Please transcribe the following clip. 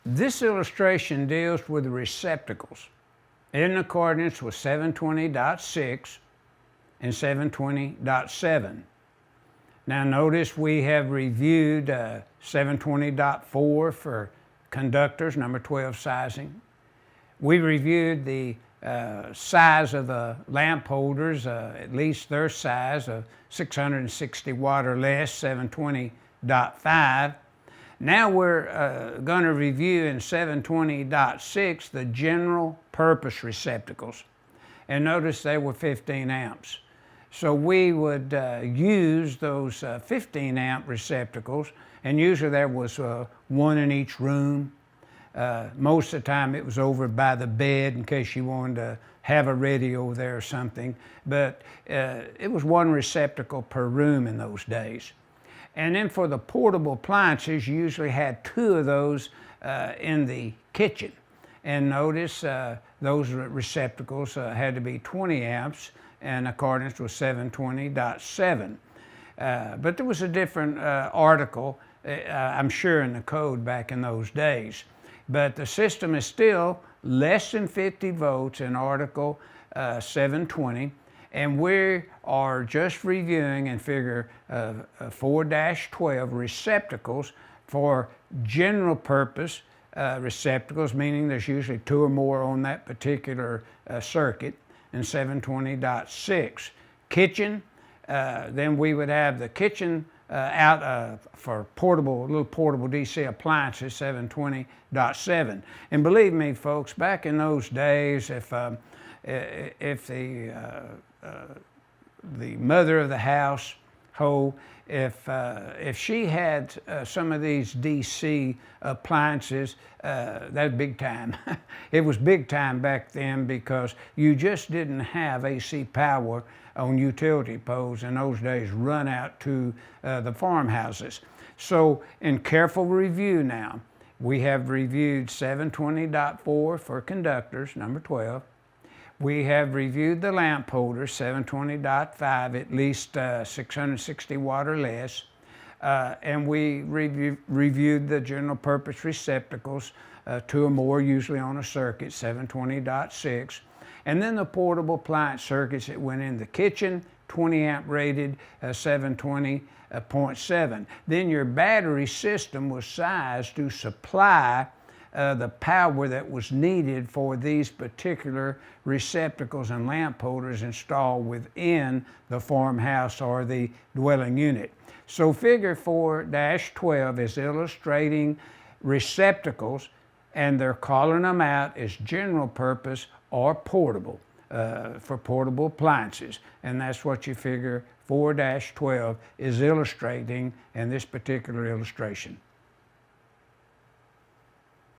This illustration deals with the receptacles in accordance with 720.6 and 720.7. Now notice we have reviewed 720.4 for conductors, number 12 sizing. We reviewed the size of the lamp holders, at least their size of 660 watt or less, 720.5. Now we're going to review in 720.6 the general purpose receptacles. And notice they were 15 amps. So we would use those 15 amp receptacles, and usually there was one in each room. Most of the time it was over by the bed in case you wanted to have a radio there or something. But it was one receptacle per room in those days. And then for the portable appliances, you usually had two of those in the kitchen. And notice those receptacles had to be 20 amps in accordance with 720.7. But there was a different article, I'm sure, in the code back in those days. But the system is still less than 50 volts in Article 720. And we are just reviewing in Figure 4-12 receptacles for general purpose receptacles, meaning there's usually two or more on that particular circuit, and 720.6. Kitchen, then we would have the kitchen out for little portable DC appliances, 720.7. And believe me, folks, back in those days, if the mother of the house, if she had some of these DC appliances, that's big time. It was big time back then because you just didn't have AC power on utility poles in those days run out to the farmhouses. So in careful review now, we have reviewed 720.4 for conductors, number 12. We have reviewed the lamp holders, 720.5, at least 660 watt or less. And we reviewed the general purpose receptacles, two or more usually on a circuit, 720.6. And then the portable appliance circuits that went in the kitchen, 20 amp rated, 720.7. Then your battery system was sized to supply the power that was needed for these particular receptacles and lamp holders installed within the farmhouse or the dwelling unit. So Figure 4-12 is illustrating receptacles, and they're calling them out as general purpose or portable for portable appliances. And that's what your Figure 4-12 is illustrating in this particular illustration.